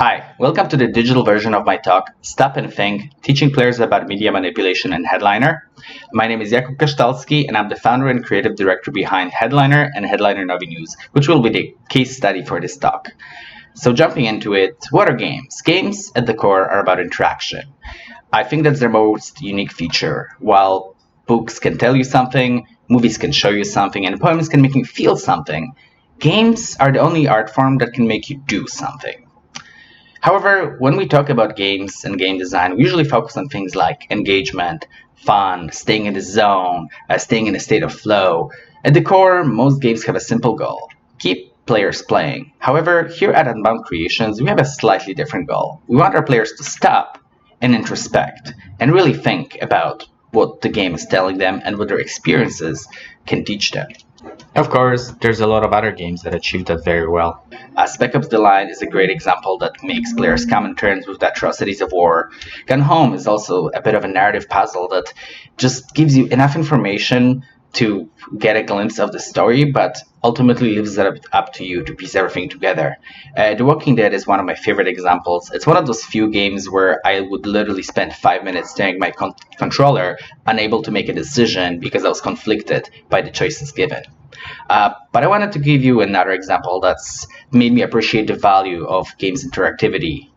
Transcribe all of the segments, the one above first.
Hi, welcome to the digital version of my talk, Stop and Think, teaching players about media manipulation in Headliner. My name is Jakub Kasztalski, and I'm the founder and creative director behind Headliner and Headliner Novi News, which will be the case study for this talk. So jumping into it, what are games? Games at the core are about interaction. I think that's their most unique feature. While books can tell you something, movies can show you something, and poems can make you feel something, games are the only art form that can make you do something. However, when we talk about games and game design, we usually focus on things like engagement, fun, staying in the zone, staying in a state of flow. At the core, most games have a simple goal: keep players playing. However, here at Unbound Creations, we have a slightly different goal. We want our players to stop and introspect and really think about what the game is telling them and what their experiences can teach them. Of course, there's a lot of other games that achieve that very well. Spec Ops: The Line is a great example that makes players come to terms with the atrocities of war. Gun Home is also a bit of a narrative puzzle that just gives you enough information to get a glimpse of the story, but ultimately leaves it up to you to piece everything together. The Walking Dead is one of my favorite examples. It's one of those few games where I would literally spend 5 minutes staring at my controller, unable to make a decision because I was conflicted by the choices given. But I wanted to give you another example that's made me appreciate the value of games interactivity.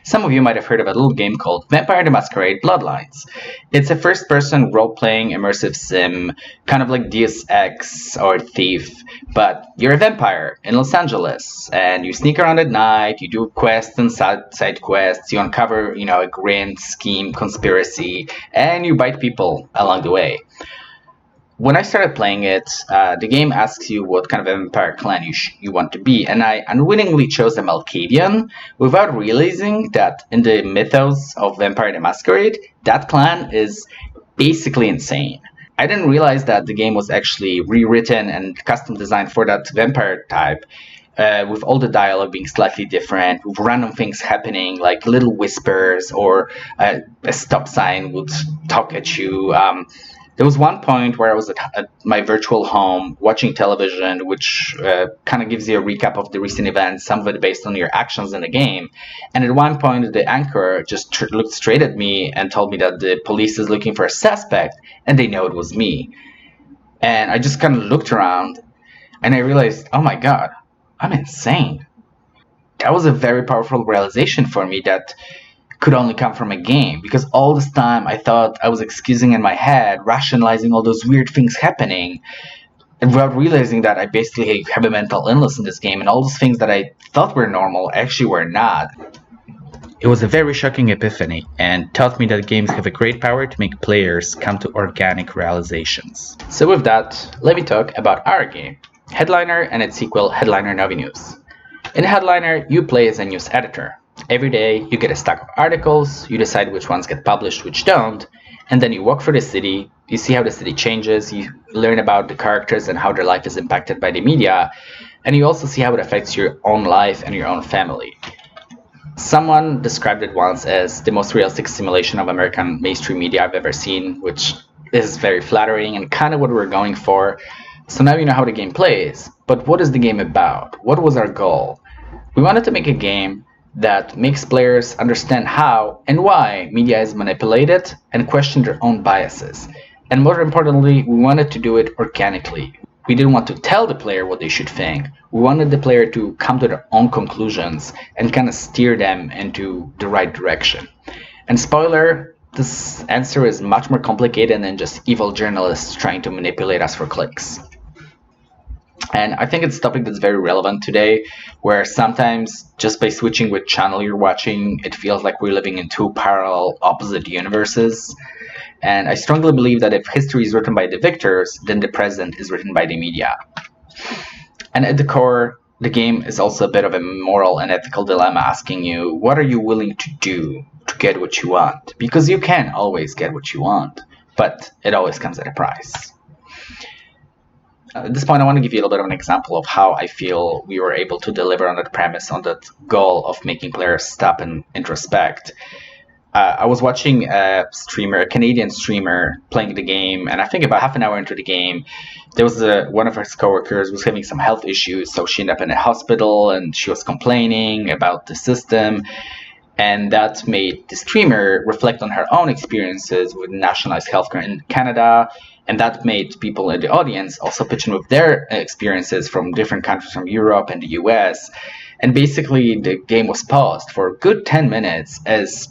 Some of you might have heard of a little game called Vampire the Masquerade Bloodlines. It's a first-person role-playing immersive sim, kind of like Deus Ex or Thief, but you're a vampire in Los Angeles, and you sneak around at night, you do quests and side quests, you uncover, a grand scheme, conspiracy, and you bite people along the way. When I started playing it, the game asks you what kind of a vampire clan you want to be, and I unwittingly chose a Malkavian without realizing that in the mythos of Vampire the Masquerade, that clan is basically insane. I didn't realize that the game was actually rewritten and custom designed for that vampire type, with all the dialogue being slightly different, with random things happening like little whispers or a stop sign would talk at you. There was one point where I was at my virtual home watching television, which kind of gives you a recap of the recent events, some of it based on your actions in the game. And at one point, the anchor just looked straight at me and told me that the police is looking for a suspect, and they know it was me. And I just kind of looked around, and I realized, oh my God, I'm insane. That was a very powerful realization for me that could only come from a game, because all this time I thought I was excusing in my head, rationalizing all those weird things happening, and without realizing that I basically have a mental illness in this game, and all those things that I thought were normal actually were not. It was a very shocking epiphany, and taught me that games have a great power to make players come to organic realizations. So with that, let me talk about our game, Headliner, and its sequel, Headliner Novi News. In Headliner, you play as a news editor. Every day, you get a stack of articles, you decide which ones get published, which don't, and then you walk through the city, you see how the city changes, you learn about the characters and how their life is impacted by the media, and you also see how it affects your own life and your own family. Someone described it once as the most realistic simulation of American mainstream media I've ever seen, which is very flattering and kind of what we're going for. So now you know how the game plays, but what is the game about? What was our goal? We wanted to make a game that makes players understand how and why media is manipulated and question their own biases. And more importantly, we wanted to do it organically. We didn't want to tell the player what they should think. We wanted the player to come to their own conclusions and kind of steer them into the right direction. And spoiler, this answer is much more complicated than just evil journalists trying to manipulate us for clicks. And I think it's a topic that's very relevant today, where sometimes just by switching which channel you're watching, it feels like we're living in two parallel opposite universes. And I strongly believe that if history is written by the victors, then the present is written by the media. And at the core, the game is also a bit of a moral and ethical dilemma, asking you, what are you willing to do to get what you want? Because you can always get what you want, but it always comes at a price. At this point, I want to give you a little bit of an example of how I feel we were able to deliver on that premise, on that goal of making players stop and introspect. I was watching a Canadian streamer playing the game, and I think about half an hour into the game, there was one of his coworkers was having some health issues, so she ended up in a hospital, and she was complaining about the system, and that made the streamer reflect on her own experiences with nationalized healthcare in Canada, and that made people in the audience also pitch in with their experiences from different countries, from Europe and the US. And basically, the game was paused for a good 10 minutes as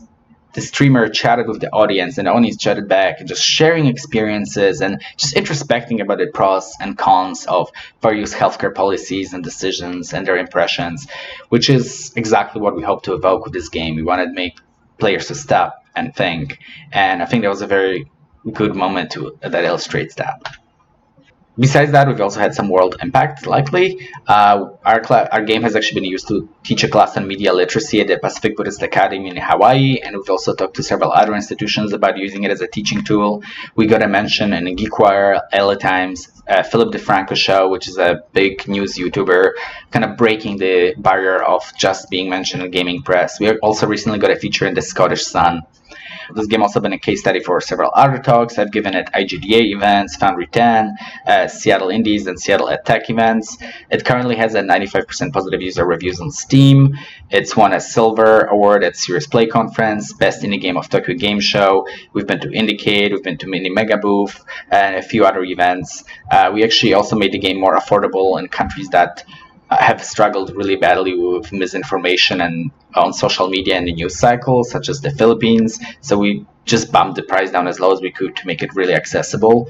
the streamer chatted with the audience, and the audience chatted back, and just sharing experiences and just introspecting about the pros and cons of various healthcare policies and decisions and their impressions, which is exactly what we hope to evoke with this game. We wanted to make players to stop and think, and I think that was a very good moment that illustrates that. Besides that, we've also had some world impact, likely. Our game has actually been used to teach a class on media literacy at the Pacific Buddhist Academy in Hawaii, and we've also talked to several other institutions about using it as a teaching tool. We got a mention in GeekWire, LA Times, Philip DeFranco Show, which is a big news YouTuber, kind of breaking the barrier of just being mentioned in gaming press. We also recently got a feature in the Scottish Sun. This game also been a case study for several other talks I've given at IGDA events, Foundry 10, Seattle Indies, and Seattle EdTech events. It currently has a 95% positive user reviews on Steam. It's won a Silver Award at Serious Play Conference, Best Indie Game of Tokyo Game Show. We've been to Indicate, we've been to Mini Mega Booth, and a few other events. We actually also made the game more affordable in countries that have struggled really badly with misinformation and on social media and the news cycle, such as the Philippines. So we just bumped the price down as low as we could to make it really accessible.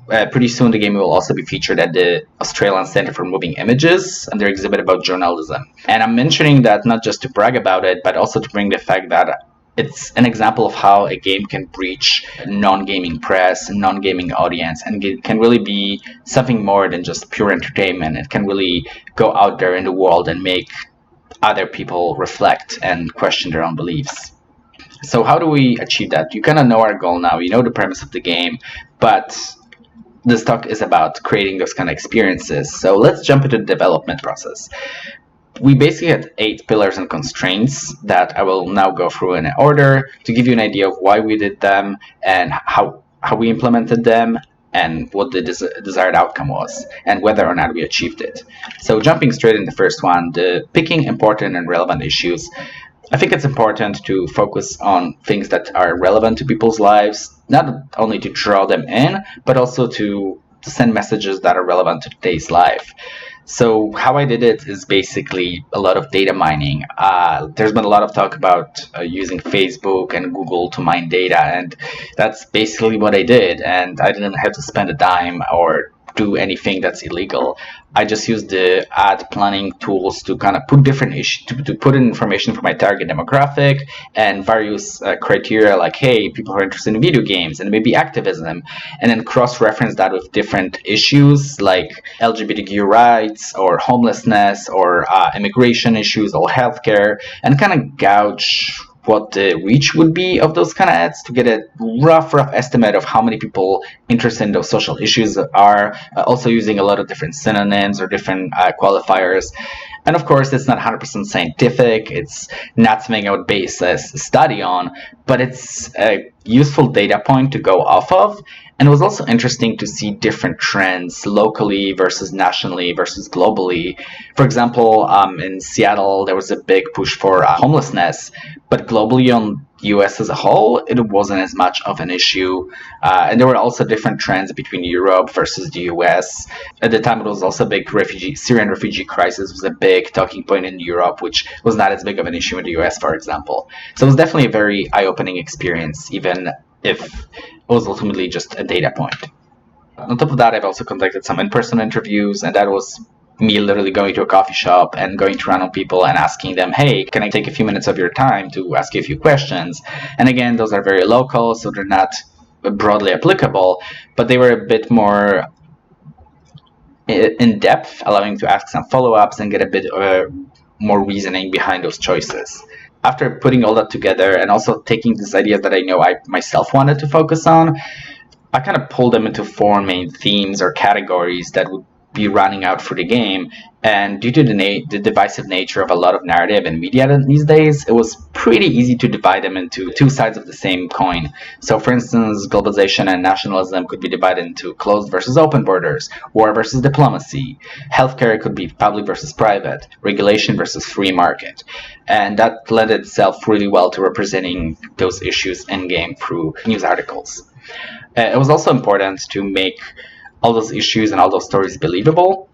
Pretty soon, the game will also be featured at the Australian Centre for Moving Images and their exhibit about journalism. And I'm mentioning that not just to brag about it, but also to bring the fact that it's an example of how a game can reach non-gaming press, non-gaming audience, and it can really be something more than just pure entertainment. It can really go out there in the world and make other people reflect and question their own beliefs. So how do we achieve that? You kind of know our goal now. You know the premise of the game, but this talk is about creating those kind of experiences. So let's jump into the development process. We basically had 8 pillars and constraints that I will now go through in order to give you an idea of why we did them and how we implemented them and what the desired outcome was and whether or not we achieved it. So jumping straight in the first one, the picking important and relevant issues. I think it's important to focus on things that are relevant to people's lives, not only to draw them in, but also to send messages that are relevant to today's life. So how I did it is basically a lot of data mining. There's been a lot of talk about using Facebook and Google to mine data, and that's basically what I did. And I didn't have to spend a dime or do anything that's illegal. I just used the ad planning tools to kind of put different issues, to put in information for my target demographic and various criteria like, hey, people who are interested in video games and maybe activism, and then cross-reference that with different issues like LGBTQ rights or homelessness or immigration issues or healthcare, and kind of gauge what the reach would be of those kind of ads to get a rough estimate of how many people interested in those social issues are, also using a lot of different synonyms or different qualifiers. And of course, it's not 100% scientific. It's not something I would base a study on, but it's a useful data point to go off of. And it was also interesting to see different trends locally versus nationally versus globally. For example, in Seattle, there was a big push for homelessness, but globally on US as a whole, it wasn't as much of an issue. And there were also different trends between Europe versus the US. At the time, it was also a big Syrian refugee crisis was a big talking point in Europe, which was not as big of an issue in the US, for example. So it was definitely a very eye-opening experience, even if it was ultimately just a data point. On top of that, I've also conducted some in-person interviews, and that was me literally going to a coffee shop and going to random people and asking them, hey, can I take a few minutes of your time to ask you a few questions? And again, those are very local, so they're not broadly applicable, but they were a bit more in depth, allowing to ask some follow-ups and get a bit more reasoning behind those choices. After putting all that together and also taking these ideas that I know I myself wanted to focus on, I kind of pulled them into 4 main themes or categories that would be running out for the game. And due to the divisive nature of a lot of narrative and media these days, it was pretty easy to divide them into two sides of the same coin. So for instance, globalization and nationalism could be divided into closed versus open borders, war versus diplomacy, healthcare could be public versus private, regulation versus free market. And that led itself really well to representing those issues in-game through news articles. It was also important to make all those issues and all those stories believable.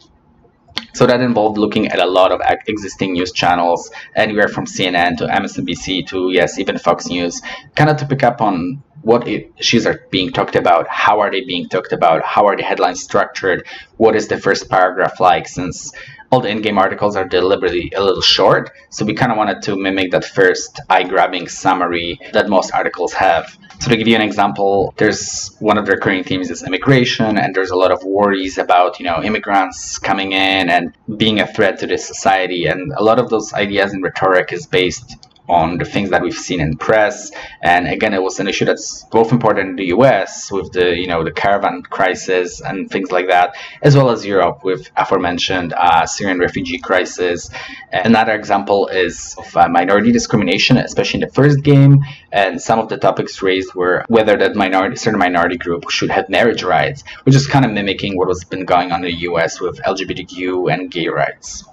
So that involved looking at a lot of existing news channels, anywhere from CNN to MSNBC to, yes, even Fox News, kind of to pick up on what issues are being talked about, how are they being talked about, how are the headlines structured, what is the first paragraph like, since all the in-game articles are deliberately a little short. So we kind of wanted to mimic that first eye-grabbing summary that most articles have. So to give you an example, there's one of the recurring themes is immigration, and there's a lot of worries about, immigrants coming in and being a threat to this society. And a lot of those ideas and rhetoric is based on the things that we've seen in press. And again, it was an issue that's both important in the US with the caravan crisis and things like that, as well as Europe with aforementioned Syrian refugee crisis. Another example is of minority discrimination, especially in the first game. And some of the topics raised were whether that certain minority group should have marriage rights, which is kind of mimicking what was been going on in the US with LGBTQ and gay rights.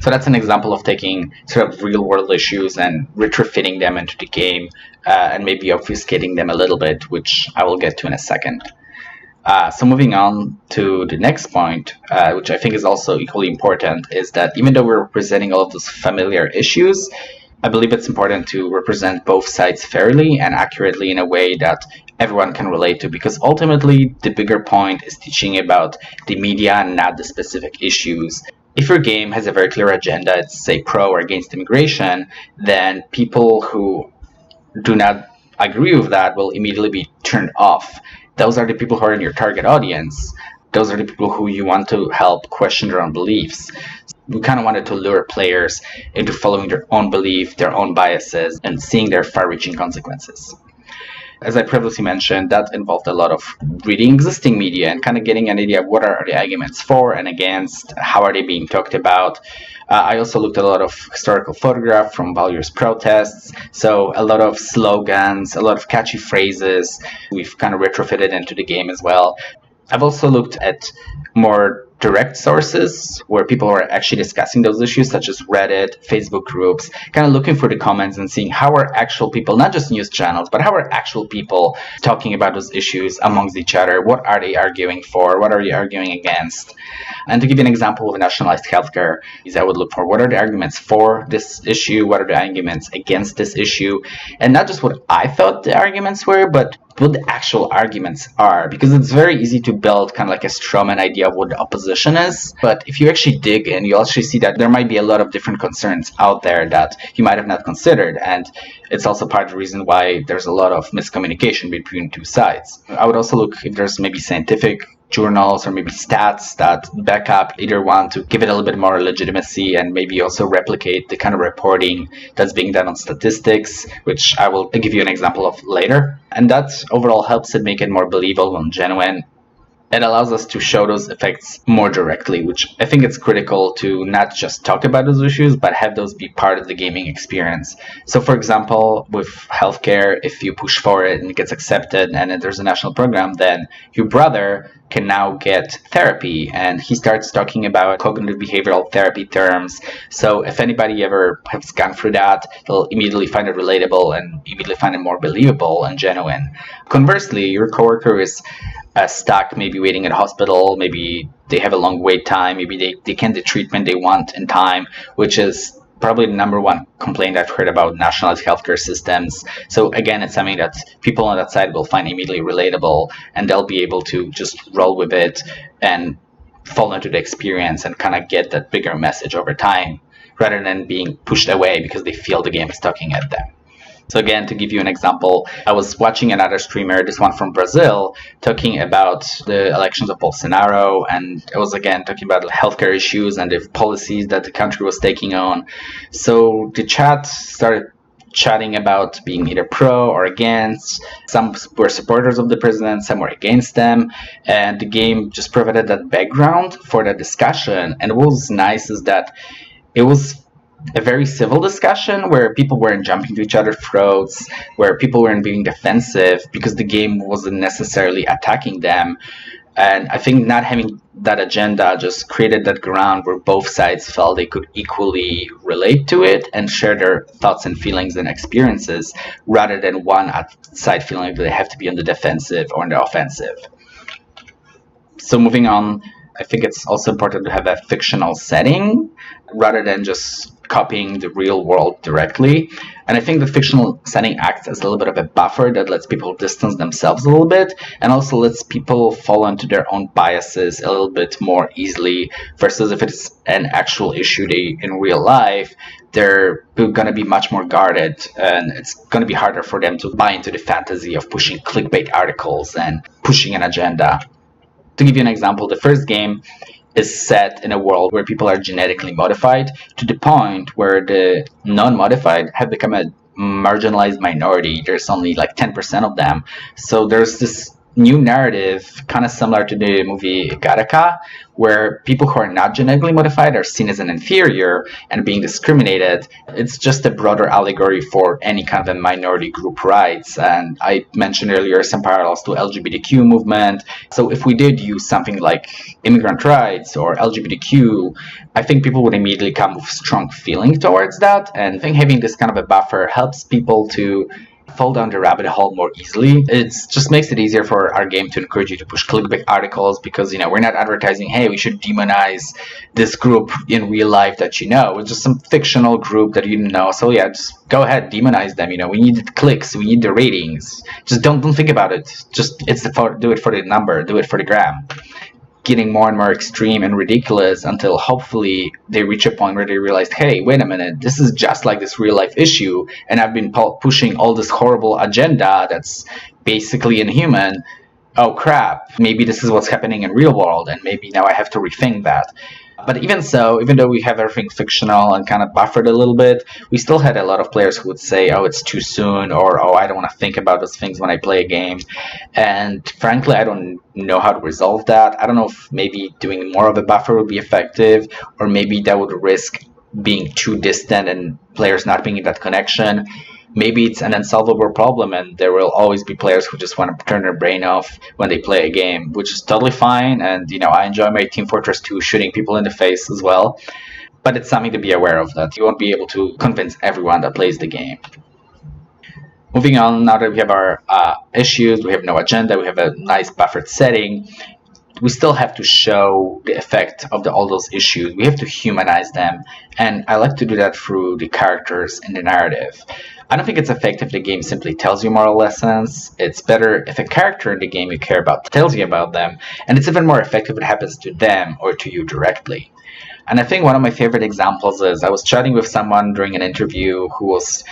So that's an example of taking sort of real world issues and retrofitting them into the game and maybe obfuscating them a little bit, which I will get to in a second. So moving on to the next point, which I think is also equally important, is that even though we're representing all of those familiar issues, I believe it's important to represent both sides fairly and accurately in a way that everyone can relate to, because ultimately the bigger point is teaching about the media and not the specific issues. If your game has a very clear agenda, it's say pro or against immigration, then people who do not agree with that will immediately be turned off. Those are the people who are in your target audience. Those are the people who you want to help question their own beliefs. We kind of wanted to lure players into following their own belief, their own biases, and seeing their far-reaching consequences. As I previously mentioned, that involved a lot of reading existing media and kind of getting an idea of what are the arguments for and against, how are they being talked about. I also looked at a lot of historical photographs from various protests, so a lot of slogans, a lot of catchy phrases we've kind of retrofitted into the game as well. I've also looked at more direct sources where people are actually discussing those issues, such as Reddit, Facebook groups, kind of looking for the comments and seeing how are actual people, not just news channels, but how are actual people talking about those issues amongst each other? What are they arguing for? What are they arguing against? And to give you an example of nationalized healthcare, is I would look for what are the arguments for this issue, what are the arguments against this issue, and not just what I thought the arguments were, but what the actual arguments are, because it's very easy to build kind of like a straw man idea of what the opposition is. But if you actually dig in, you actually see that there might be a lot of different concerns out there that you might have not considered. And it's also part of the reason why there's a lot of miscommunication between two sides. I would also look if there's maybe scientific journals or maybe stats that back up either one to give it a little bit more legitimacy and maybe also replicate the kind of reporting that's being done on statistics, which I will give you an example of later. And that overall helps it make it more believable and genuine. It allows us to show those effects more directly, which I think it's critical to not just talk about those issues, but have those be part of the gaming experience. So for example, with healthcare, if you push for it and it gets accepted and there's a national program, then your brother can now get therapy, and he starts talking about cognitive behavioral therapy terms. So if anybody ever has gone through that, they'll immediately find it relatable and immediately find it more believable and genuine. Conversely, your coworker is stuck, maybe waiting at a hospital, maybe they have a long wait time, maybe they can't get the treatment they want in time, which is probably the number one complaint I've heard about nationalized healthcare systems. So again, it's something that people on that side will find immediately relatable, and they'll be able to just roll with it and fall into the experience and kind of get that bigger message over time, rather than being pushed away because they feel the game is tugging at them. So again, to give you an example, I was watching another streamer, this one from Brazil, talking about the elections of Bolsonaro, and it was again talking about healthcare issues and the policies that the country was taking on. So the chat started chatting about being either pro or against. Some were supporters of the president, some were against them, and the game just provided that background for that discussion. And what was nice is that it was a very civil discussion where people weren't jumping to each other's throats, where people weren't being defensive because the game wasn't necessarily attacking them. And I think not having that agenda just created that ground where both sides felt they could equally relate to it and share their thoughts and feelings and experiences, rather than one side feeling like they have to be on the defensive or on the offensive. So moving on, I think it's also important to have a fictional setting rather than just copying the real world directly. And I think the fictional setting acts as a little bit of a buffer that lets people distance themselves a little bit, and also lets people fall into their own biases a little bit more easily, versus if it's an actual issue in real life, they're going to be much more guarded, and it's going to be harder for them to buy into the fantasy of pushing clickbait articles and pushing an agenda. To give you an example, the first game is set in a world where people are genetically modified to the point where the non-modified have become a marginalized minority. There's only like 10% of them. So there's this new narrative, kind of similar to the movie Gattaca, where people who are not genetically modified are seen as an inferior and being discriminated. It's just a broader allegory for any kind of a minority group rights. And I mentioned earlier some parallels to LGBTQ movement. So if we did use something like immigrant rights or LGBTQ, I think people would immediately come with strong feeling towards that. And I think having this kind of a buffer helps people to fall down the rabbit hole more easily. It just makes it easier for our game to encourage you to push clickbait articles, because we're not advertising, hey, we should demonize this group in real life that it's just some fictional group that you know. So yeah, just go ahead, demonize them. We need the clicks, we need the ratings. Just don't think about it. Just do it for the number, do it for the gram. Getting more and more extreme and ridiculous until hopefully they reach a point where they realize, hey, wait a minute, this is just like this real life issue, and I've been pushing all this horrible agenda that's basically inhuman. Oh crap, maybe this is what's happening in real world, and maybe now I have to rethink that. But even so, even though we have everything fictional and kind of buffered a little bit, we still had a lot of players who would say, oh, it's too soon, or oh, I don't want to think about those things when I play a game. And frankly, I don't know how to resolve that. I don't know if maybe doing more of a buffer would be effective, or maybe that would risk being too distant and players not being in that connection. Maybe it's an unsolvable problem and there will always be players who just want to turn their brain off when they play a game, which is totally fine. And, I enjoy my Team Fortress 2 shooting people in the face as well. But it's something to be aware of, that you won't be able to convince everyone that plays the game. Moving on, now that we have our issues, we have no agenda, we have a nice buffered setting, we still have to show the effect of all those issues. We have to humanize them. And I like to do that through the characters in the narrative. I don't think it's effective if the game simply tells you moral lessons. It's better if a character in the game you care about tells you about them, and it's even more effective if it happens to them or to you directly. And I think one of my favorite examples is I was chatting with someone during an interview who was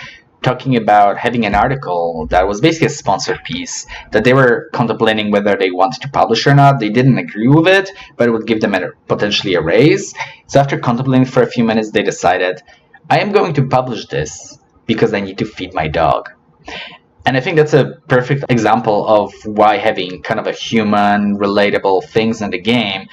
talking about having an article that was basically a sponsored piece that they were contemplating whether they wanted to publish or not. They didn't agree with it, but it would give them potentially a raise. So after contemplating for a few minutes, they decided, I am going to publish this because I need to feed my dog. And I think that's a perfect example of why having kind of a human, relatable things in the game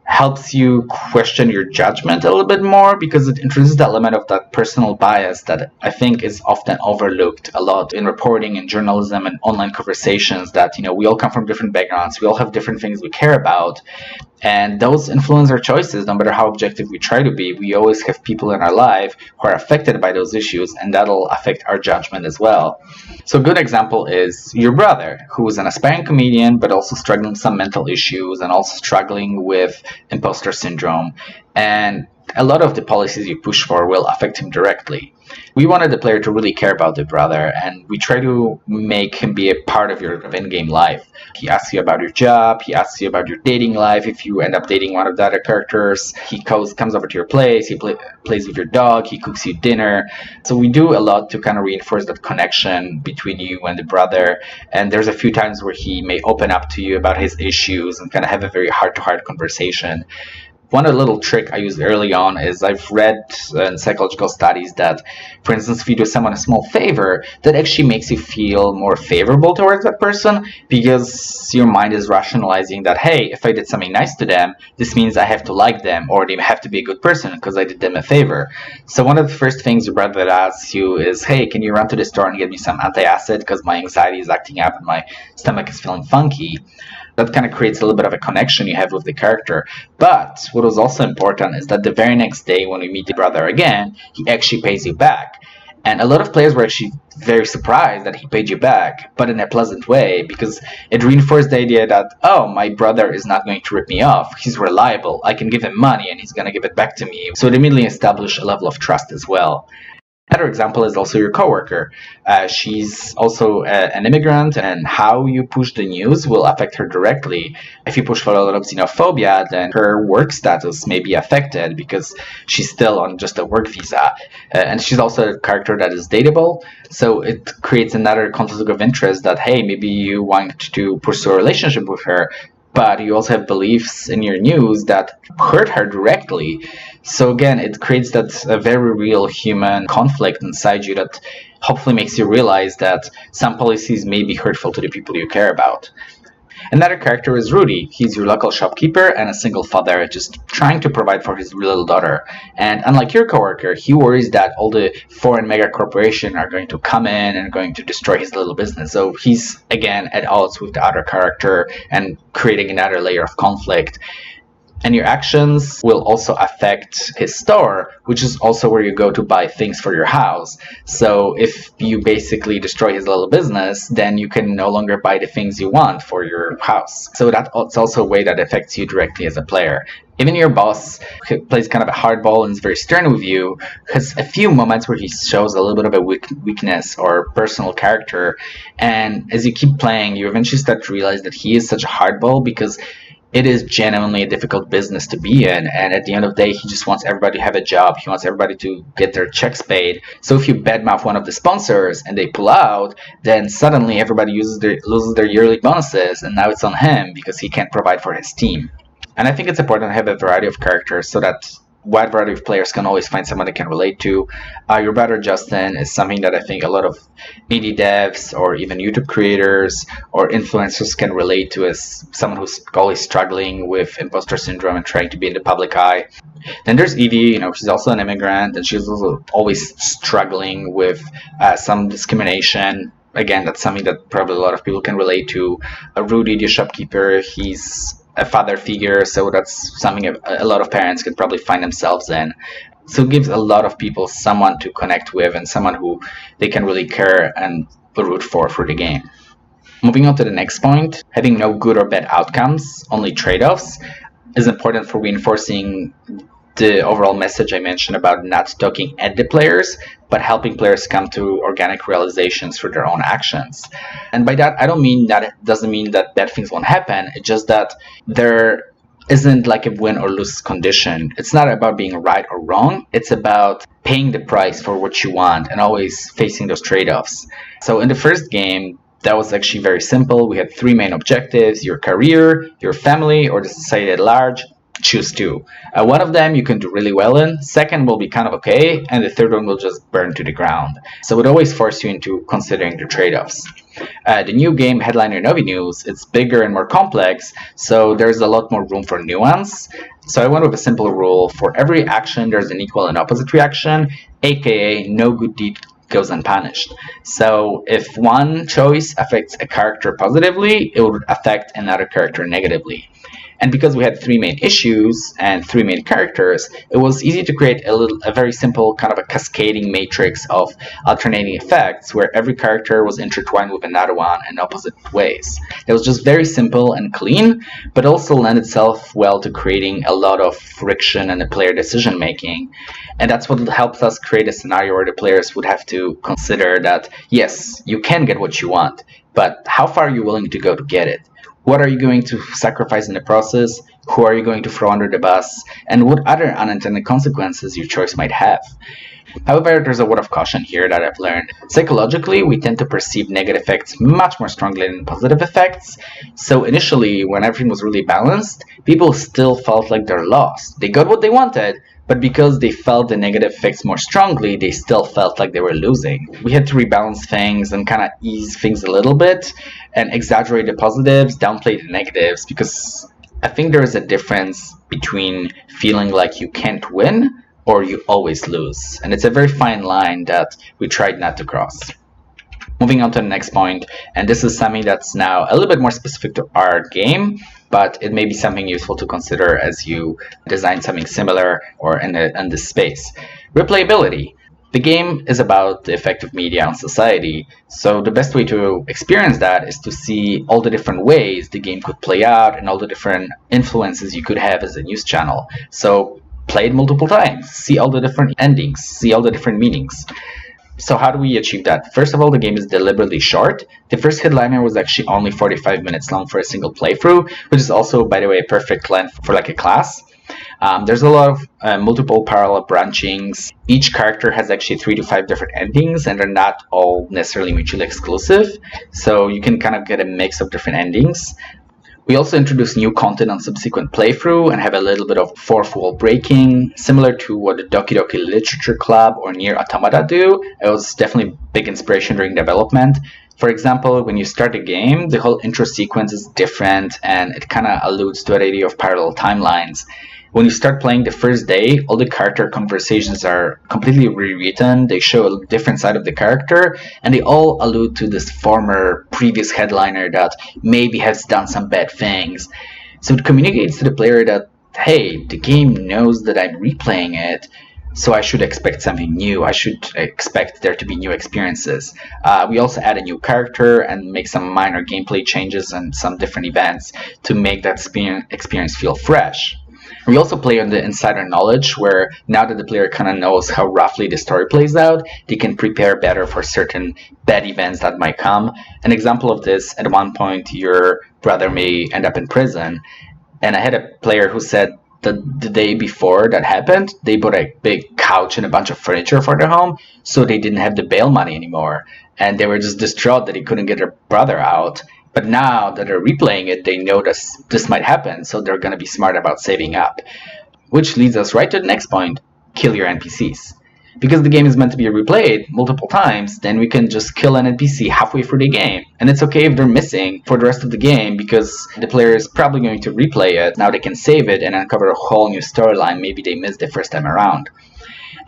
helps you question your judgment a little bit more, because it introduces that element of that personal bias that I think is often overlooked a lot in reporting and journalism and online conversations, that, we all come from different backgrounds, we all have different things we care about, and those influence our choices. No matter how objective we try to be, we always have people in our life who are affected by those issues, and that'll affect our judgment as well. So a good example is your brother, who is an aspiring comedian, but also struggling with some mental issues and also struggling with imposter syndrome. And a lot of the policies you push for will affect him directly. We wanted the player to really care about the brother, and we try to make him be a part of your in-game life. He asks you about your job, he asks you about your dating life if you end up dating one of the other characters, he comes over to your place, he plays with your dog, he cooks you dinner. So we do a lot to kind of reinforce that connection between you and the brother, and there's a few times where he may open up to you about his issues and kind of have a very heart-to-heart conversation. One little trick I used early on is I've read in psychological studies that, for instance, if you do someone a small favor, that actually makes you feel more favorable towards that person because your mind is rationalizing that, hey, if I did something nice to them, this means I have to like them or they have to be a good person because I did them a favor. So one of the first things your brother asks you is, hey, can you run to the store and get me some antacid because my anxiety is acting up and my stomach is feeling funky? That kind of creates a little bit of a connection you have with the character. But what was also important is that the very next day when we meet the brother again, he actually pays you back. And a lot of players were actually very surprised that he paid you back, but in a pleasant way, because it reinforced the idea that, oh, my brother is not going to rip me off. He's reliable. I can give him money and he's going to give it back to me. So it immediately established a level of trust as well. Another example is also your coworker. She's also an immigrant, and how you push the news will affect her directly. If you push for a lot of xenophobia, then her work status may be affected because she's still on just a work visa. And she's also a character that is dateable, so it creates another conflict of interest that, hey, maybe you want to pursue a relationship with her, but you also have beliefs in your news that hurt her directly. So again, it creates that very real human conflict inside you that hopefully makes you realize that some policies may be hurtful to the people you care about. Another character is Rudy. He's your local shopkeeper and a single father just trying to provide for his little daughter. And unlike your coworker, he worries that all the foreign mega corporations are going to come in and going to destroy his little business. So he's, again, at odds with the other character and creating another layer of conflict. And your actions will also affect his store, which is also where you go to buy things for your house. So if you basically destroy his little business, then you can no longer buy the things you want for your house. So that's also a way that affects you directly as a player. Even your boss, who plays kind of a hardball and is very stern with you, has a few moments where he shows a little bit of a weakness or personal character. And as you keep playing, you eventually start to realize that he is such a hardball because it is genuinely a difficult business to be in, and at the end of the day, he just wants everybody to have a job. He wants everybody to get their checks paid. So if you badmouth one of the sponsors and they pull out, then suddenly everybody loses their yearly bonuses, and now it's on him because he can't provide for his team. And I think it's important to have a variety of characters so that wide variety of players can always find someone they can relate to. Your brother Justin is something that I think a lot of indie devs or even YouTube creators or influencers can relate to as someone who's always struggling with imposter syndrome and trying to be in the public eye. Then there's Edie, she's also an immigrant and she's also always struggling with some discrimination. Again, that's something that probably a lot of people can relate to. Rudy, the shopkeeper, he's a father figure, so that's something a lot of parents can probably find themselves in. So it gives a lot of people someone to connect with and someone who they can really care and root for the game. Moving on to the next point, having no good or bad outcomes, only trade-offs, is important for reinforcing the overall message I mentioned about not talking at the players, but helping players come to organic realizations through their own actions. And by that, I don't mean that it doesn't mean that bad things won't happen. It's just that there isn't like a win or lose condition. It's not about being right or wrong. It's about paying the price for what you want and always facing those trade-offs. So in the first game, that was actually very simple. We had three main objectives: your career, your family, or the society at large. Choose two. One of them you can do really well in, second will be kind of okay, and the third one will just burn to the ground. So it always forces you into considering the trade-offs. The new game, Headliner Novi News, it's bigger and more complex, so there's a lot more room for nuance. So I went with a simple rule: for every action there's an equal and opposite reaction, aka no good deed goes unpunished. So if one choice affects a character positively, it would affect another character negatively. And because we had three main issues and three main characters, it was easy to create a very simple kind of a cascading matrix of alternating effects where every character was intertwined with another one in opposite ways. It was just very simple and clean, but also lent itself well to creating a lot of friction in the player decision making. And that's what helps us create a scenario where the players would have to consider that, yes, you can get what you want, but how far are you willing to go to get it? What are you going to sacrifice in the process? Who are you going to throw under the bus? And what other unintended consequences your choice might have? However, there's a word of caution here that I've learned. Psychologically, we tend to perceive negative effects much more strongly than positive effects. So initially, when everything was really balanced, people still felt like they're lost. They got what they wanted, but because they felt the negative effects more strongly, they still felt like they were losing. We had to rebalance things and kind of ease things a little bit and exaggerate the positives, downplay the negatives, because I think there is a difference between feeling like you can't win or you always lose. And it's a very fine line that we tried not to cross. Moving on to the next point, and this is something that's now a little bit more specific to our game, but it may be something useful to consider as you design something similar or in this space. Replayability. The game is about the effect of media on society, so the best way to experience that is to see all the different ways the game could play out and all the different influences you could have as a news channel. So play it multiple times, see all the different endings, see all the different meanings. So how do we achieve that? First of all, the game is deliberately short. The first headliner was actually only 45 minutes long for a single playthrough, which is also, by the way, a perfect length for like a class. There's a lot of multiple parallel branchings. Each character has actually 3 to 5 different endings, and they're not all necessarily mutually exclusive. So you can kind of get a mix of different endings. We also introduce new content on subsequent playthrough and have a little bit of fourth wall breaking, similar to what the Doki Doki Literature Club or Nier Automata do. It was definitely big inspiration during development. For example, when you start a game, the whole intro sequence is different and it kind of alludes to the idea of parallel timelines. When you start playing the first day, all the character conversations are completely rewritten. They show a different side of the character, and they all allude to this former previous headliner that maybe has done some bad things. So it communicates to the player that, hey, the game knows that I'm replaying it, so I should expect something new. I should expect there to be new experiences. We also add a new character and make some minor gameplay changes and some different events to make that experience feel fresh. We also play on the insider knowledge, where now that the player kind of knows how roughly the story plays out, they can prepare better for certain bad events that might come. An example of this, at one point your brother may end up in prison, and I had a player who said that the day before that happened, they bought a big couch and a bunch of furniture for their home, so they didn't have the bail money anymore. And they were just distraught that they couldn't get their brother out. But now that they're replaying it, they know this might happen, so they're going to be smart about saving up. Which leads us right to the next point, kill your NPCs. Because the game is meant to be replayed multiple times, then we can just kill an NPC halfway through the game. And it's okay if they're missing for the rest of the game, because the player is probably going to replay it. Now they can save it and uncover a whole new storyline maybe they missed the first time around.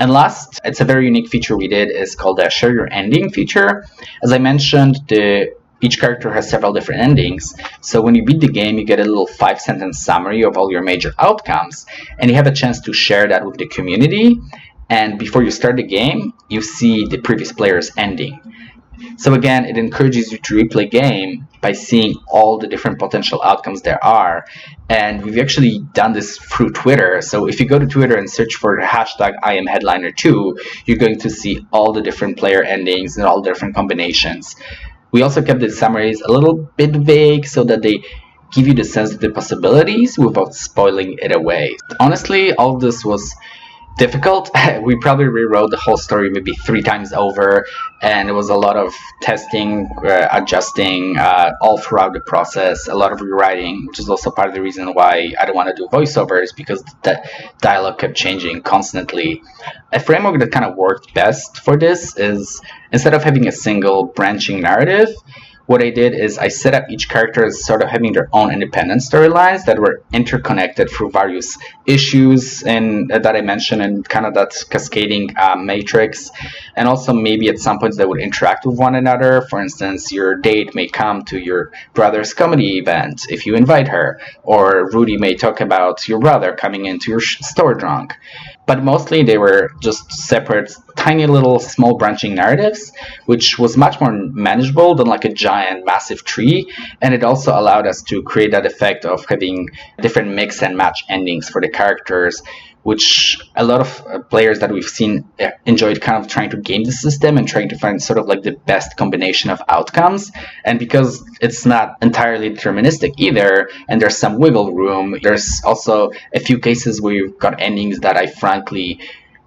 And last, it's a very unique feature we did, is called the Share Your Ending feature. As I mentioned, each character has several different endings, so when you beat the game, you get a little 5-sentence summary of all your major outcomes, and you have a chance to share that with the community, and before you start the game, you see the previous player's ending. So again, it encourages you to replay game by seeing all the different potential outcomes there are, and we've actually done this through Twitter. So if you go to Twitter and search for the hashtag #IamHeadliner2, you're going to see all the different player endings and all the different combinations. We also kept the summaries a little bit vague so that they give you the sense of the possibilities without spoiling it away. Honestly, all of this was difficult. We probably rewrote the whole story maybe 3 times over, and it was a lot of testing, adjusting all throughout the process, a lot of rewriting, which is also part of the reason why I don't want to do voiceovers, because the dialogue kept changing constantly. A framework that kind of worked best for this is, instead of having a single branching narrative, what I did is I set up each character as sort of having their own independent storylines that were interconnected through various issues and that I mentioned, and kind of that cascading matrix. And also maybe at some points they would interact with one another. For instance, your date may come to your brother's comedy event if you invite her, or Rudy may talk about your brother coming into your store drunk. But mostly they were just separate, tiny little small branching narratives, which was much more manageable than like a giant, massive tree. And it also allowed us to create that effect of having different mix and match endings for the characters, which a lot of players that we've seen enjoyed kind of trying to game the system and trying to find sort of like the best combination of outcomes. And because it's not entirely deterministic either, and there's some wiggle room, there's also a few cases where you've got endings that I frankly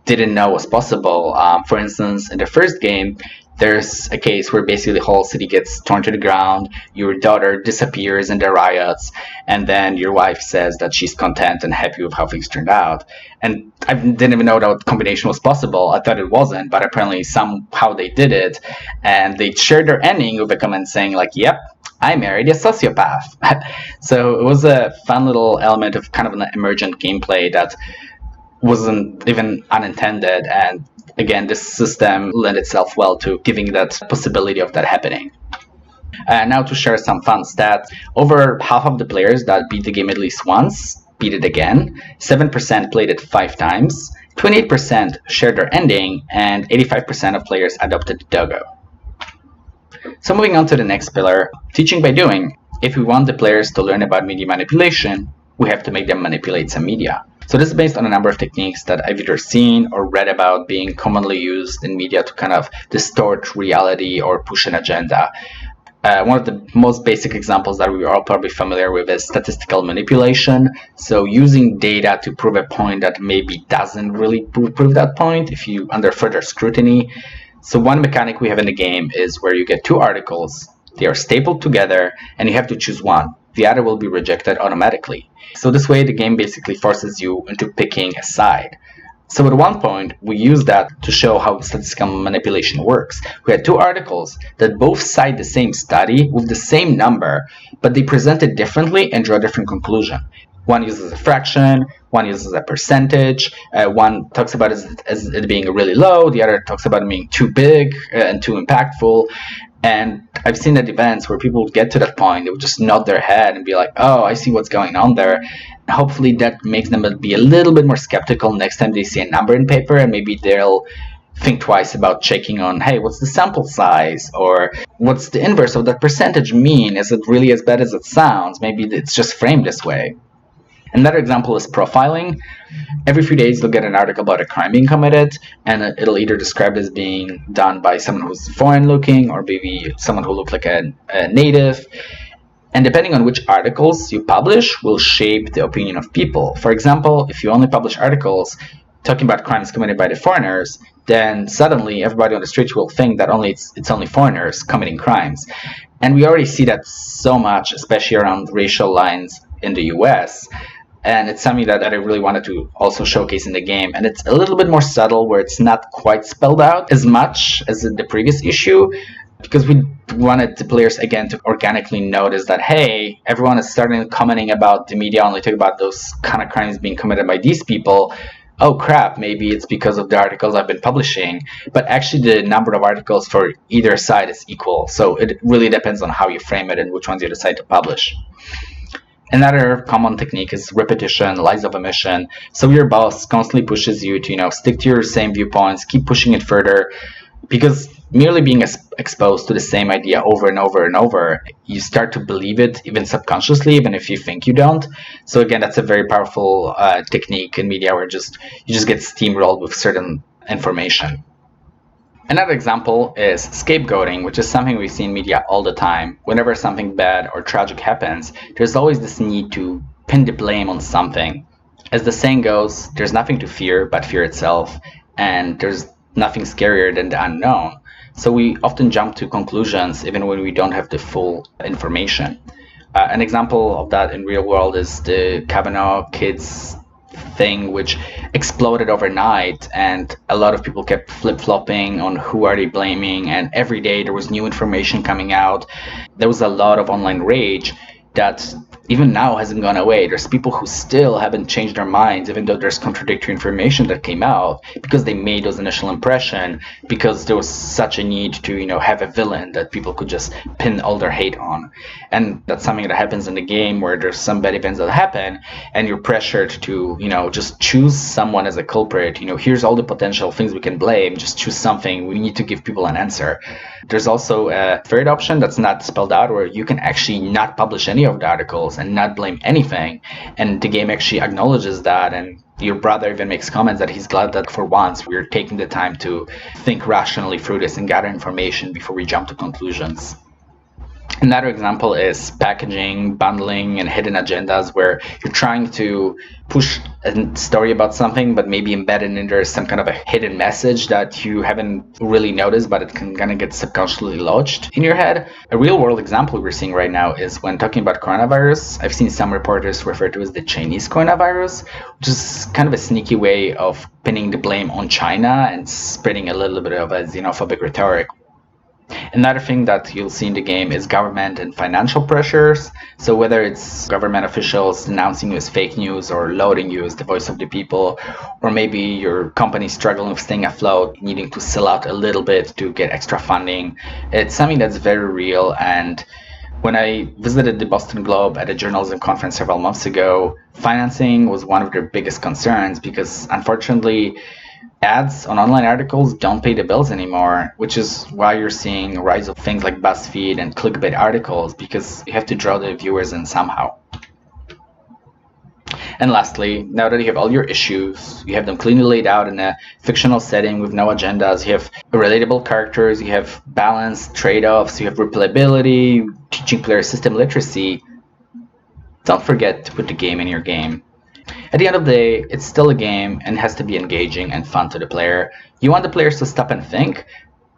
didn't know was possible. For instance, in the first game, there's a case where basically the whole city gets torn to the ground, your daughter disappears in the riots, and then your wife says that she's content and happy with how things turned out. And I didn't even know that combination was possible. I thought it wasn't, but apparently somehow they did it, and they shared their ending with a comment saying like, yep, I married a sociopath. So it was a fun little element of kind of an emergent gameplay that wasn't even unintended, and again, this system lent itself well to giving that possibility of that happening. Now to share some fun stats. Over half of the players that beat the game at least once beat it again, 7% played it 5 times, 28% shared their ending, and 85% of players adopted Dogo. So moving on to the next pillar, teaching by doing. If we want the players to learn about media manipulation, we have to make them manipulate some media. So this is based on a number of techniques that I've either seen or read about being commonly used in media to kind of distort reality or push an agenda. One of the most basic examples that we are all probably familiar with is statistical manipulation. So using data to prove a point that maybe doesn't really prove that point if you under further scrutiny. So one mechanic we have in the game is where you get 2 articles, they are stapled together, and you have to choose one. The other will be rejected automatically. So this way the game basically forces you into picking a side. So at one point we used that to show how statistical manipulation works. We had 2 articles that both cite the same study with the same number, but they present it differently and draw a different conclusion. One uses a fraction, one uses a percentage, one talks about it as it being really low, the other talks about it being too big and too impactful. And I've seen at events where people would get to that point, they would just nod their head and be like, oh, I see what's going on there. Hopefully that makes them be a little bit more skeptical next time they see a number in paper, and maybe they'll think twice about checking on, hey, what's the sample size? Or what's the inverse of that percentage mean? Is it really as bad as it sounds? Maybe it's just framed this way. Another example is profiling. Every few days you'll get an article about a crime being committed, and it'll either describe it as being done by someone who's foreign looking or maybe someone who looks like a native. And depending on which articles you publish will shape the opinion of people. For example, if you only publish articles talking about crimes committed by the foreigners, then suddenly everybody on the street will think that it's only foreigners committing crimes. And we already see that so much, especially around racial lines in the US. And it's something that I really wanted to also showcase in the game. And it's a little bit more subtle, where it's not quite spelled out as much as in the previous issue, because we wanted the players, again, to organically notice that, hey, everyone is starting commenting about the media only talk about those kind of crimes being committed by these people. Oh crap, maybe it's because of the articles I've been publishing. But actually the number of articles for either side is equal. So it really depends on how you frame it and which ones you decide to publish. Another common technique is repetition, lies of omission. So your boss constantly pushes you to, stick to your same viewpoints, keep pushing it further, because merely being exposed to the same idea over and over and over, you start to believe it even subconsciously, even if you think you don't. So again, that's a very powerful technique in media where you just get steamrolled with certain information. Another example is scapegoating, which is something we see in media all the time. Whenever something bad or tragic happens, there's always this need to pin the blame on something. As the saying goes, there's nothing to fear but fear itself, and there's nothing scarier than the unknown. So we often jump to conclusions even when we don't have the full information. An example of that in real world is the Kavanaugh kids thing, which exploded overnight, and a lot of people kept flip-flopping on who are they blaming, and every day there was new information coming out. There was a lot of online rage that even now hasn't gone away. There's people who still haven't changed their minds, even though there's contradictory information that came out, because they made those initial impression, because there was such a need to, have a villain that people could just pin all their hate on. And that's something that happens in the game, where there's some bad events that happen, and you're pressured to, just choose someone as a culprit. Here's all the potential things we can blame, just choose something. We need to give people an answer. There's also a third option that's not spelled out, where you can actually not publish any of the articles and not blame anything, and the game actually acknowledges that, and your brother even makes comments that he's glad that for once we're taking the time to think rationally through this and gather information before we jump to conclusions. Another example is packaging, bundling, and hidden agendas where you're trying to push a story about something, but maybe embedded in there some kind of a hidden message that you haven't really noticed, but it can kind of get subconsciously lodged in your head. A real world example we're seeing right now is when talking about coronavirus. I've seen some reporters refer to it as the Chinese coronavirus, which is kind of a sneaky way of pinning the blame on China and spreading a little bit of a xenophobic rhetoric. Another thing that you'll see in the game is government and financial pressures. So whether it's government officials denouncing you as fake news or lauding you as the voice of the people, or maybe your company struggling with staying afloat, needing to sell out a little bit to get extra funding, it's something that's very real. And when I visited the Boston Globe at a journalism conference several months ago, financing was one of their biggest concerns because unfortunately, ads on online articles don't pay the bills anymore, which is why you're seeing a rise of things like BuzzFeed and clickbait articles, because you have to draw the viewers in somehow. And lastly, now that you have all your issues, you have them cleanly laid out in a fictional setting with no agendas, you have relatable characters, you have balanced trade-offs, you have replayability, teaching players system literacy, don't forget to put the game in your game. At the end of the day, it's still a game and has to be engaging and fun to the player. You want the players to stop and think,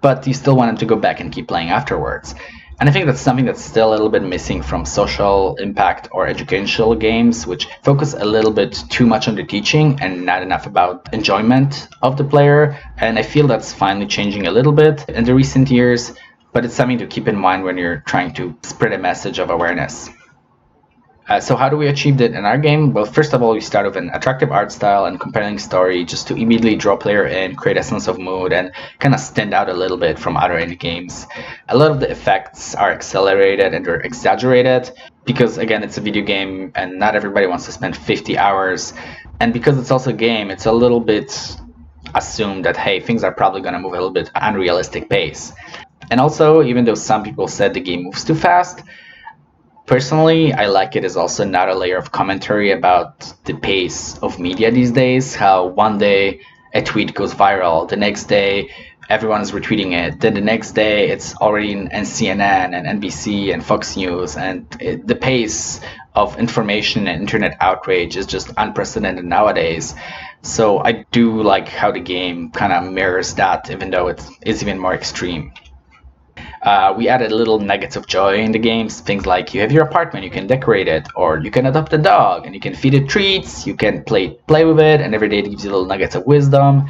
but you still want them to go back and keep playing afterwards. And I think that's something that's still a little bit missing from social impact or educational games, which focus a little bit too much on the teaching and not enough about enjoyment of the player. And I feel that's finally changing a little bit in the recent years, but it's something to keep in mind when you're trying to spread a message of awareness. So how do we achieve that in our game? Well, first of all, we start with an attractive art style and compelling story just to immediately draw player in, create a sense of mood, and kind of stand out a little bit from other indie games. A lot of the effects are accelerated and they're exaggerated because, again, it's a video game and not everybody wants to spend 50 hours. And because it's also a game, it's a little bit assumed that, hey, things are probably going to move a little bit unrealistic pace. And also, even though some people said the game moves too fast, personally, I like it as also another layer of commentary about the pace of media these days, how one day a tweet goes viral, the next day everyone is retweeting it, then the next day it's already in CNN and NBC and Fox News, and the pace of information and internet outrage is just unprecedented nowadays. So I do like how the game kind of mirrors that, even though it is even more extreme. We added little nuggets of joy in the games, things like you have your apartment, you can decorate it, or you can adopt a dog and you can feed it treats, you can play with it, and every day it gives you little nuggets of wisdom.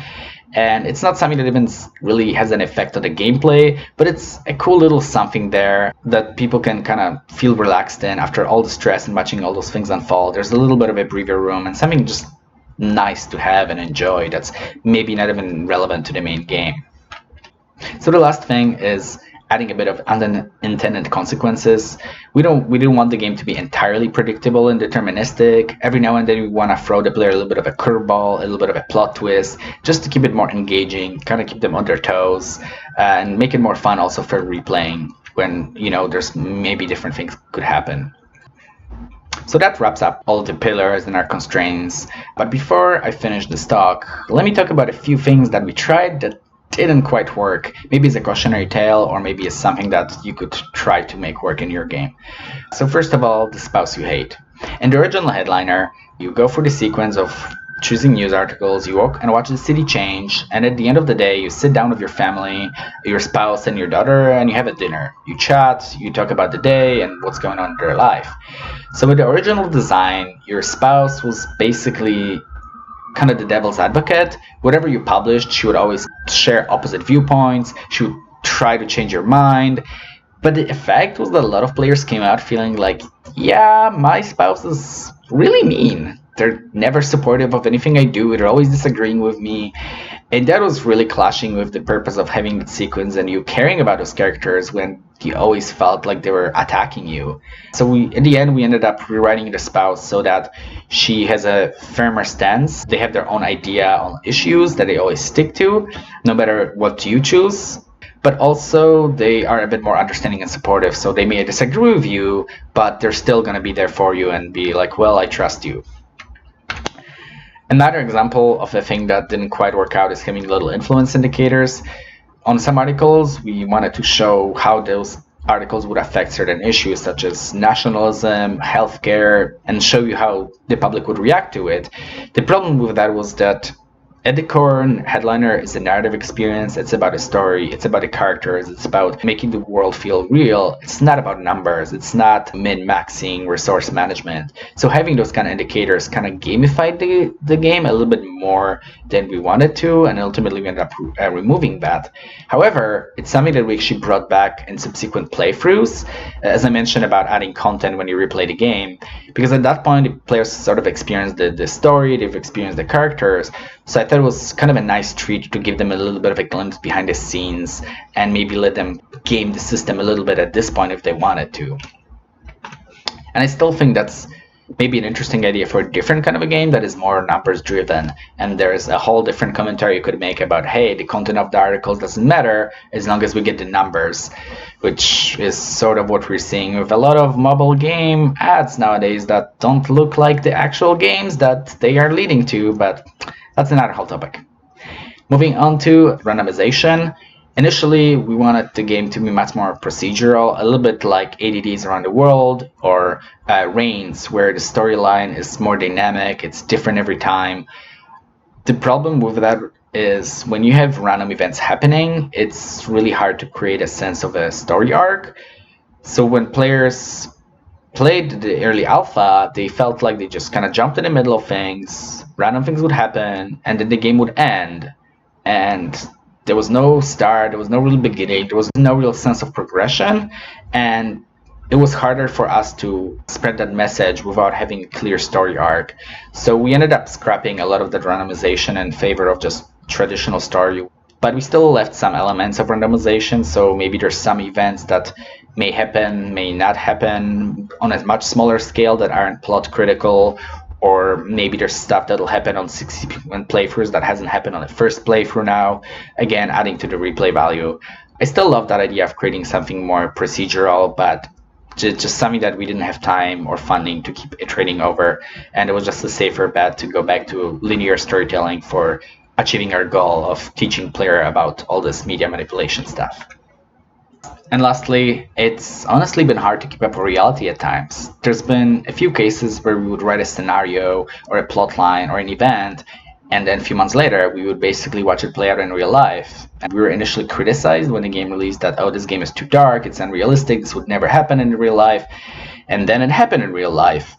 And it's not something that even really has an effect on the gameplay, but it's a cool little something there that people can kind of feel relaxed in after all the stress and watching all those things unfold. There's a little bit of a breather room and something just nice to have and enjoy that's maybe not even relevant to the main game. So the last thing is adding a bit of unintended consequences. We didn't want the game to be entirely predictable and deterministic. Every now and then we want to throw the player a little bit of a curveball, a little bit of a plot twist, just to keep it more engaging, kind of keep them on their toes, and make it more fun also for replaying when, there's maybe different things could happen. So that wraps up all of the pillars and our constraints. But before I finish this talk, let me talk about a few things that we tried that didn't quite work. Maybe it's a cautionary tale, or maybe it's something that you could try to make work in your game. So first of all, the spouse you hate. In the original Headliner, you go through the sequence of choosing news articles, you walk and watch the city change, and at the end of the day, you sit down with your family, your spouse and your daughter, and you have a dinner. You chat, you talk about the day and what's going on in their life. So with the original design, your spouse was basically kind of the devil's advocate. Whatever you published, she would always share opposite viewpoints. She would try to change your mind. But the effect was that a lot of players came out feeling like, yeah, my spouse is really mean. They're never supportive of anything I do. They're always disagreeing with me. And that was really clashing with the purpose of having that sequence and you caring about those characters when you always felt like they were attacking you. So in the end, we ended up rewriting the spouse so that she has a firmer stance. They have their own idea on issues that they always stick to, no matter what you choose. But also they are a bit more understanding and supportive. So they may disagree with you, but they're still going to be there for you and be like, well, I trust you. Another example of a thing that didn't quite work out is having little influence indicators. On some articles, we wanted to show how those articles would affect certain issues such as nationalism, healthcare, and show you how the public would react to it. The problem with that was that at the core, Headliner is a narrative experience. It's about a story. It's about the characters. It's about making the world feel real. It's not about numbers. It's not min-maxing resource management. So having those kind of indicators kind of gamified the game a little bit more than we wanted to, and ultimately we ended up removing that. However, it's something that we actually brought back in subsequent playthroughs, as I mentioned about adding content when you replay the game, because at that point the players sort of experienced the story, they've experienced the characters. So I thought it was kind of a nice treat to give them a little bit of a glimpse behind the scenes and maybe let them game the system a little bit at this point if they wanted to. And I still think that's maybe an interesting idea for a different kind of a game that is more numbers driven, and there's a whole different commentary you could make about, hey, the content of the articles doesn't matter as long as we get the numbers, which is sort of what we're seeing with a lot of mobile game ads nowadays that don't look like the actual games that they are leading to, but that's another whole topic. Moving on to randomization. Initially, we wanted the game to be much more procedural, a little bit like ADDs Around the World or Reigns, where the storyline is more dynamic, it's different every time. The problem with that is when you have random events happening, it's really hard to create a sense of a story arc. So when players played the early alpha, they felt like they just kind of jumped in the middle of things, random things would happen, and then the game would end. And there was no start, there was no real beginning, there was no real sense of progression, and it was harder for us to spread that message without having a clear story arc. So we ended up scrapping a lot of that randomization in favor of just traditional story. But we still left some elements of randomization, so maybe there's some events that may happen, may not happen on a much smaller scale that aren't plot critical, or maybe there's stuff that'll happen on 61 playthroughs that hasn't happened on the first playthrough now, again adding to the replay value. I still love that idea of creating something more procedural, but just something that we didn't have time or funding to keep iterating over, and it was just a safer bet to go back to linear storytelling for achieving our goal of teaching player about all this media manipulation stuff. And lastly, it's honestly been hard to keep up with reality at times. There's been a few cases where we would write a scenario or a plot line or an event, and then a few months later, we would basically watch it play out in real life. And we were initially criticized when the game released that, oh, this game is too dark, it's unrealistic, this would never happen in real life. And then it happened in real life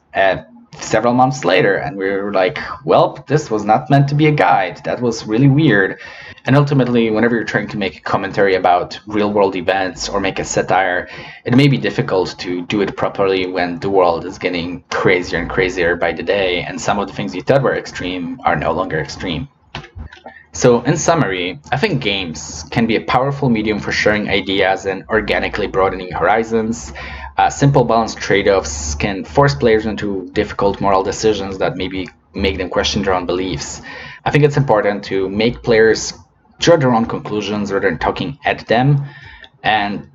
several months later, and we were like, well, this was not meant to be a guide. That was really weird. And ultimately, whenever you're trying to make a commentary about real-world events or make a satire, it may be difficult to do it properly when the world is getting crazier and crazier by the day, and some of the things you thought were extreme are no longer extreme. So in summary, I think games can be a powerful medium for sharing ideas and organically broadening horizons. Simple balanced trade-offs can force players into difficult moral decisions that maybe make them question their own beliefs. I think it's important to make players draw their own conclusions rather than talking at them, and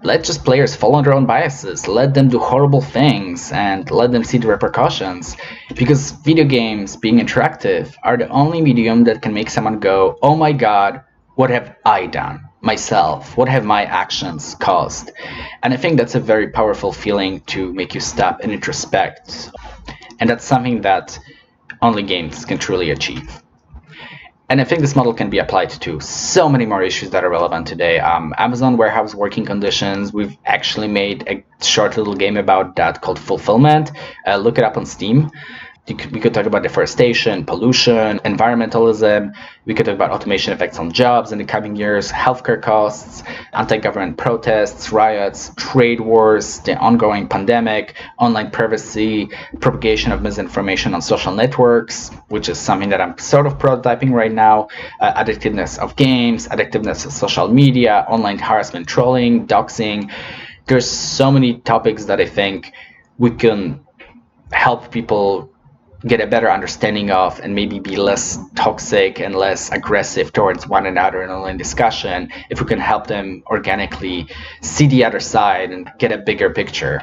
let just players follow their own biases, let them do horrible things, and let them see the repercussions. Because video games, being interactive, are the only medium that can make someone go, oh my god, what have I done? Myself, what have my actions caused? And I think that's a very powerful feeling to make you stop and introspect. And that's something that only games can truly achieve. And I think this model can be applied to so many more issues that are relevant today. Amazon warehouse working conditions, we've actually made a short little game about that called Fulfillment. Look it up on Steam. We could talk about deforestation, pollution, environmentalism. We could talk about automation effects on jobs in the coming years, healthcare costs, anti-government protests, riots, trade wars, the ongoing pandemic, online privacy, propagation of misinformation on social networks, which is something that I'm sort of prototyping right now, addictiveness of games, addictiveness of social media, online harassment, trolling, doxing. There's so many topics that I think we can help people get a better understanding of and maybe be less toxic and less aggressive towards one another in online discussion if we can help them organically see the other side and get a bigger picture.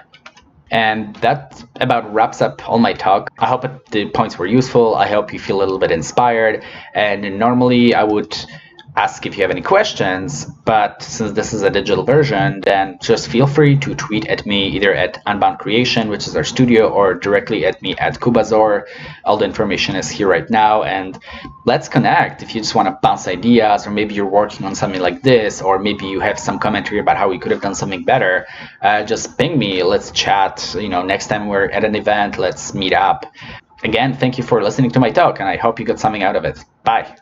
And that about wraps up all my talk. I hope the points were useful. I hope you feel a little bit inspired. And normally I would ask if you have any questions, but since this is a digital version, then just feel free to tweet at me either at Unbound Creation, which is our studio, or directly at me at Kubazor. All the information is here right now, and let's connect. If you just want to bounce ideas, or maybe you're working on something like this, or maybe you have some commentary about how we could have done something better, just ping me. Let's chat. Next time we're at an event, let's meet up. Again, thank you for listening to my talk, and I hope you got something out of it. Bye.